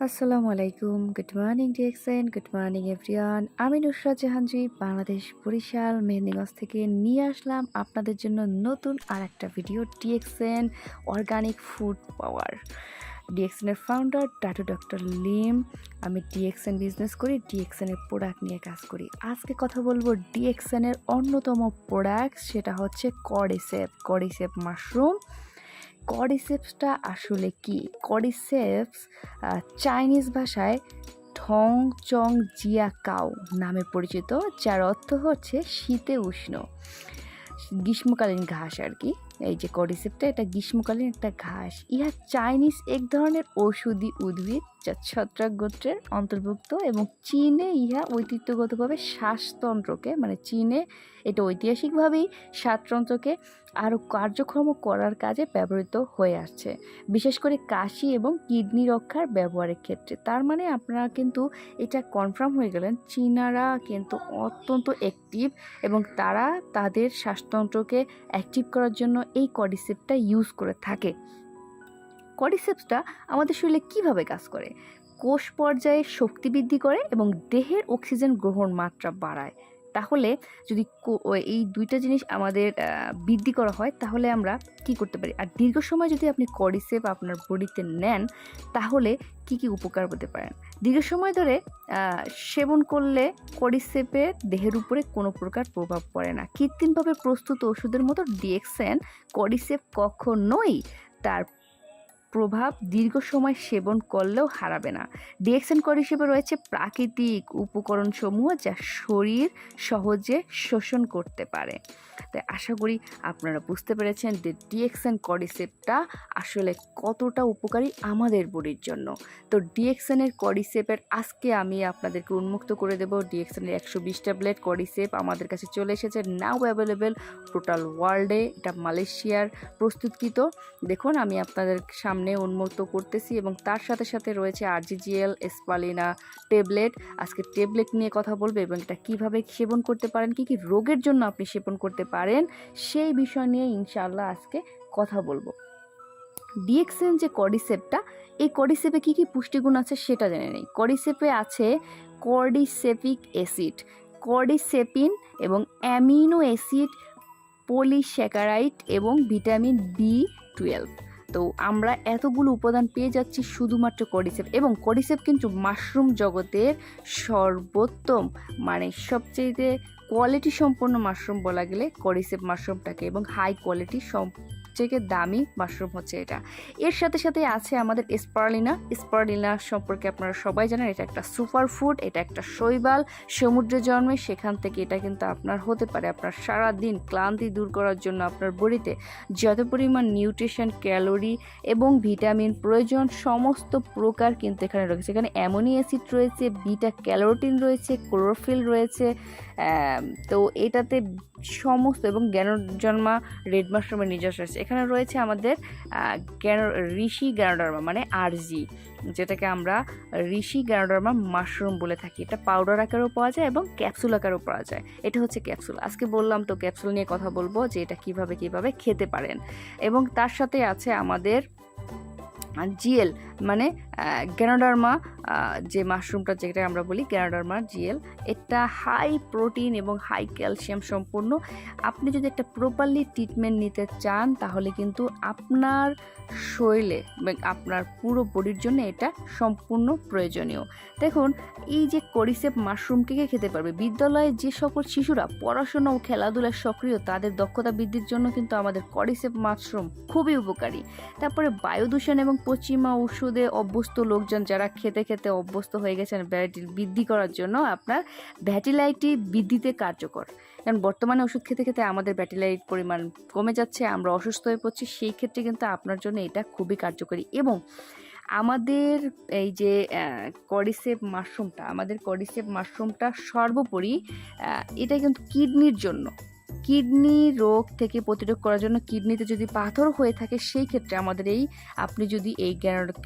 আসসালামু আলাইকুম, good morning DXN, good morning everyone. আমি নুসরাত জাহানজি বাংলাদেশ বরিশাল মেহেন্দিগঞ্জ থেকে নিয়ে আসলাম আপনাদের জন্য নতুন আর একটা ভিডিও ডিএক্সএন অর্গানিক ফুড পাওয়ার। ডিএক্সএনের ফাউন্ডার ডক্টর লিম। আমি ডিএক্সএন বিজনেস করি, ডিএক্সএনের প্রোডাক্ট নিয়ে কাজ করি। আজকে কথা বলবো ডিএক্সএনের অন্যতম প্রোডাক্ট, সেটা হচ্ছে কডিসেপ মাশরুম। কডিসেপসটা আসলে কি? কডিসেপস চাইনিজ ভাষায় ঠং চং জিয়া কাও নামে পরিচিত, যার অর্থ হচ্ছে শীতে উষ্ণ গ্রীষ্মকালীন ঘাস আর কি। এই যে কডিসেপটা, এটা গ্রীষ্মকালীন একটা ঘাস। ইহা চাইনিজ এক ধরনের ঔষধি উদ্ভিদ যা ছত্রাক গোত্রের অন্তর্ভুক্ত এবং চীনে ইহা ঐতিহ্যগতভাবে শ্বাসতন্ত্রকে, মানে চীনে এটা ঐতিহাসিকভাবেই শ্বাসতন্ত্রকে আরও কার্যক্ষম করার কাজে ব্যবহৃত হয়ে আসছে, বিশেষ করে কাশি এবং কিডনি রক্ষার ব্যবহারের ক্ষেত্রে। তার মানে আপনারা কিন্তু এটা কনফার্ম হয়ে গেলেন, চীনারা কিন্তু অত্যন্ত অ্যাক্টিভ এবং তারা তাদের শ্বাসতন্ত্রকে অ্যাক্টিভ করার জন্য এই কডিসেপটা ইউজ করে থাকে। কডিসেপসটা আমাদের শরীরে কিভাবে কাজ করে? কোষ পর্যায়ে শক্তি বৃদ্ধি করে এবং দেহের অক্সিজেন গ্রহণ মাত্রা বাড়ায়। তাহলে যদি এই দুইটা জিনিস আমাদের বৃদ্ধি করা হয়, তাহলে আমরা কি করতে পারি? আর দীর্ঘ সময় যদি আপনি কডিসেপ আপনার বডিতে নেন, তাহলে কি কি উপকার হতে পারেন? দীর্ঘ সময় ধরে সেবন করলে কডিসেপের দেহের উপরে কোনো প্রকার প্রভাব পড়ে না। কৃত্রিমভাবে প্রস্তুত ওষুধের মতো ডিএক্সেন কডিসেপ কখনোই তার প্রভাব দীর্ঘ সময় সেবন করলেও হারাবে না। ডিএক্সেন কডিসেপে রয়েছে প্রাকৃতিক উপকরণসমূহ যা শরীর সহজে শোষণ করতে পারে। তাই আশা করি আপনারা বুঝতে পেরেছেন যে ডিএক্সেন কডিসেপটা আসলে কতটা উপকারী আমাদের বডির জন্য। তো ডিএক্সেনের কডিসেপের আজকে আমি আপনাদেরকে উন্মুক্ত করে দেব। ডিএক্সেনের 120 ট্যাবলেট কডিসেপ আমাদের কাছে চলে এসেছে, নাও অ্যাভেলেবেল টোটাল ওয়ার্ল্ডে। এটা মালয়েশিয়ার প্রস্তুতকৃত। দেখুন আমি আপনাদের সামনে উন্মুক্ত করতেছি এবং তার সাথে সাথে রয়েছে আরজিজিএল, স্পালিনা ট্যাবলেট। আজকে ট্যাবলেট নিয়ে কথা বলবো এবং এটা কিভাবে সেবন করতে পারেন, কি কি রোগের জন্য আপনি সেবন করতে পারেন, সেই বিষয় নিয়ে ইনশাআল্লাহ আজকে কথা বলবো। ডিএক্সেন যে কডিসেপটা, এই কডিসেপে কি কি পুষ্টিগুণ আছে সেটা জেনে নেই। কডিসেপে আছে কর্ডিসেপিক অ্যাসিড, কর্ডিসেপিন এবং অ্যামিনো অ্যাসিড, পলিস্যাকারাইড এবং ভিটামিন B12। তো আমরা এতগুলো উপাদান পেয়ে যাচ্ছি শুধুমাত্র কডিসেপ। এবং কডিসেপ কিন্তু মাশরুম জগতের সর্বোত্তম, মানে সবচেয়ে কোয়ালিটি সম্পন্ন মাশরুম বলা গেলে কডিসেপ মাশরুমটাকে, এবং হাই কোয়ালিটি সবচেয়ে দামি মাশরুম হচ্ছে এটা। এর সাথে সাথে আছে আমাদের স্পারলিনা সম্পর্কে আপনারা সবাই জানেন, এটা একটা সুপার ফুড, এটা একটা শৈবাল, সমুদ্রে জন্মে, সেখান থেকে এটা কিন্তু আপনার হতে পারে আপনার সারাদিন ক্লান্তি দূর করার জন্য আপনার বডিতে যত পরিমাণ নিউট্রিশন, ক্যালোরি এবং ভিটামিন প্রয়োজন সমস্ত প্রকার কিন্তু এখানে রয়েছে। এখানে অ্যামোনো অ্যাসিড রয়েছে, বিটা ক্যারোটিন রয়েছে, ক্লোরোফিল রয়েছে। তো এটাতে সমস্ত, এবং গ্যানোডার্মা রেড মাশরুমের নিজস্ব রয়েছে। এখানে রয়েছে আমাদের ঋষি গ্যানোডার্মা, মানে আরজি, যেটাকে আমরা ঋষি গ্যানোডার্মা মাশরুম বলে থাকি। এটা পাউডার আকারেও পাওয়া যায় এবং ক্যাপসুল আকারেও পাওয়া যায়। এটা হচ্ছে ক্যাপসুল। আজকে বললাম তো ক্যাপসুল নিয়ে কথা বলবো, যে এটা কিভাবে খেতে পারেন। এবং তার সাথে আছে আমাদের জিএল, মানে গ্যানোডার্মা, যে মাশরুমটা যেটা আমরা বলি গ্যানোডার্মা জিএল। এটা হাই প্রোটিন এবং হাই ক্যালসিয়াম সম্পূর্ণ। আপনি যদি একটা প্রপারলি ট্রিটমেন্ট নিতে চান, তাহলে কিন্তু আপনার শরীরে, আপনার পুরো বডির জন্য এটা সম্পূর্ণ প্রয়োজনীয়। দেখুন, এই যে কডিসেপ মাশরুম কে খেতে পারবে? বিদ্যালয়ে যে সকল শিশুরা পড়াশোনা ও খেলাধুলায় সক্রিয়, তাদের দক্ষতা বৃদ্ধির জন্য কিন্তু আমাদের কডিসেপ মাশরুম খুবই উপকারী। তারপরে বায়ু দূষণ এবং পশ্চিমা ওষুধে অভ্যস্ত লোকজন যারা খেতে খেতে অভ্যস্ত হয়ে গেছেন বৃদ্ধি করার জন্য, আপনার ভ্যাটিলাইটি বৃদ্ধিতে কার্যকর। কারণ বর্তমানে ওষুধ খেতে খেতে আমাদের ভ্যাটিলাইট পরিমাণ কমে যাচ্ছে, আমরা অসুস্থ হয়ে পড়ছি। সেই ক্ষেত্রে কিন্তু আপনার জন্য এটা খুবই কার্যকরী। এবং আমাদের এই যে কডিসেপ মাশরুমটা সর্বোপরি এটা কিন্তু কিডনির জন্য কিডনি রোগ থেকে প্রতিরোধ করার জন্য কিডনিতে যদি পাথর হয়ে থাকে সেই ক্ষেত্রে আমাদের আপনি যদি এই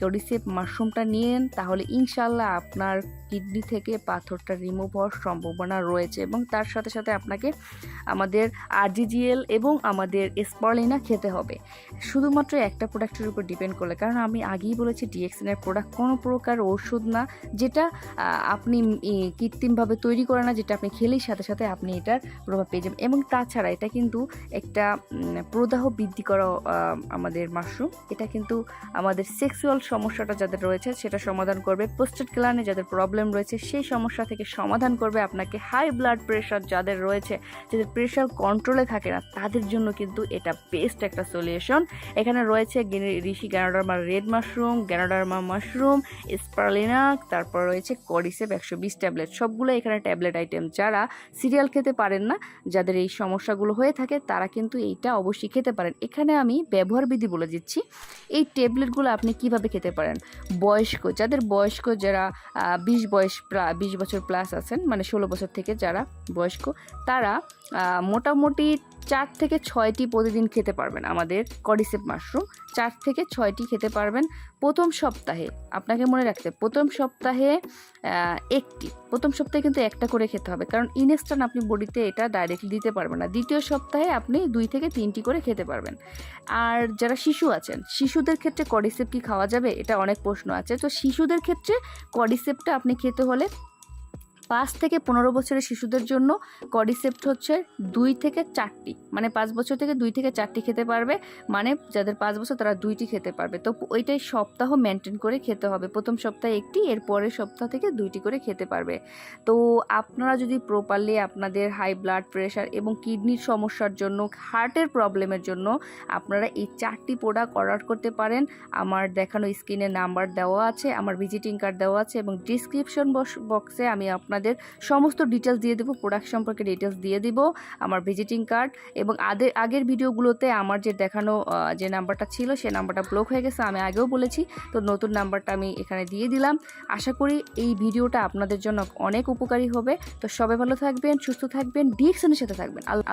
কর্ডিসেপ মাশরুমটা নিয়েন তাহলে ইনশাল্লাহ আপনার কিডনি থেকে পাথরটা রিমুভ হওয়ার সম্ভাবনা রয়েছে। এবং তার সাথে সাথে আপনাকে আমাদের আরজিজিএল এবং আমাদের স্পারলিনা খেতে হবে, শুধুমাত্র একটা প্রোডাক্টের উপর ডিপেন্ড করলে। কারণ আমি আগেই বলেছি ডিএক্সএনের প্রোডাক্ট কোনো প্রকার ওষুধ না, যেটা আপনি কৃত্রিমভাবে তৈরি করে না, যেটা আপনি খেলেই সাথে সাথে আপনি এটার প্রভাব পেয়ে যাবেন। এবং তাছাড়া এটা কিন্তু একটা প্রদাহ বৃদ্ধি করা আমাদের মাশরুম। এটা কিন্তু আমাদের সেক্সুয়াল সমস্যাটা যাদের রয়েছে সেটা সমাধান করবে, প্রোস্টেট গ্ল্যান্ডে যাদের প্রবলেম রয়েছে সেই সমস্যা থেকে সমাধান করবে, আপনাকে হাই ব্লাড প্রেশার যাদের রয়েছে, যাদের প্রেশার কন্ট্রোলে থাকে না তাদের জন্য কিন্তু এটা বেস্ট একটা সলিউশন। এখানে রয়েছে reishi ganoderma red mushroom, ganoderma mushroom, spirulina, তারপর রয়েছে কর্ডিসেপ 120 ট্যাবলেট। সবগুলো এখানে ট্যাবলেট আইটেম। যারা সিরিয়াল খেতে পারেন না, যাদের এই সমস্যাগুলো হয়ে থাকে তারা কিন্তু এইটা অবশ্যই খেতে পারেন। এখানে আমি ব্যবহার বিধি বলে দিচ্ছি। এই ট্যাবলেটগুলো আপনি কিভাবে খেতে পারেন। যারা 20 বছর প্লাস আছেন, মানে 16 বছর থেকে যারা বয়স্ক, তারা মোটামুটি 4 থেকে 6টি প্রতিদিন খেতে পারবেন আমাদের কর্ডিসেপ মাশরুম। 4 থেকে 6টি খেতে পারবেন প্রথম সপ্তাহে। আপনাকে মনে রাখতে প্রথম সপ্তাহে প্রথম সপ্তাহে কিন্তু একটা করে খেতে হবে, কারণ ইনস্ট্যান্ট আপনি বডিতে এটা ডাইরেক্টলি দিতে পারবেন না। দ্বিতীয় সপ্তাহে আপনি 2 থেকে 3টি করে খেতে পারবেন। আর যারা শিশু আছেন, শিশুদের ক্ষেত্রে কর্ডিসেপ কি খাওয়া যাবে, এটা অনেক প্রশ্ন আছে। তো শিশুদের ক্ষেত্রে কর্ডিসেপটা আপনি খেতে হলে 5 থেকে 15 বছরের শিশুদের জন্য কর্ডিসেপ্ট হচ্ছে 2 থেকে 4টি, মানে 5 বছর থেকে 2 থেকে 4টি খেতে পারবে, মানে যাদের 5 বছর তারা 2টি খেতে পারবে। তো ওইটাই সপ্তাহ মেনটেন করে খেতে হবে। প্রথম সপ্তাহে 1টি, এর পরের সপ্তাহ থেকে 2টি করে খেতে পারবে। তো আপনারা যদি প্রপারলি আপনাদের হাই ব্লাড প্রেশার এবং কিডনির সমস্যার জন্য, হার্টের প্রবলেমের জন্য আপনারা এই 4টি প্রোডাক্ট অর্ডার করতে পারেন। আমার দেখানো স্ক্রিনে নাম্বার দেওয়া আছে, আমার ভিজিটিং কার্ড দেওয়া আছে, এবং ডিসক্রিপশন বক্সে আমি আপনাদের সমস্ত ডিটেলস দিয়ে দেবো, প্রোডাক্ট সম্পর্কে ডিটেলস দিয়ে দিব, আমার ভিজিটিং কার্ড। এবং আগের ভিডিওগুলোতে আমার যে দেখানো যে নাম্বারটা ছিল সেই নাম্বারটা ব্লক হয়ে গেছে, আমি আগেও বলেছি। তো নতুন নাম্বারটা আমি এখানে দিয়ে দিলাম। আশা করি এই ভিডিওটা আপনাদের জন্য অনেক উপকারী হবে। তো সবাই ভালো থাকবেন, সুস্থ থাকবেন, ডিএক্সএনের সাথে থাকবেন।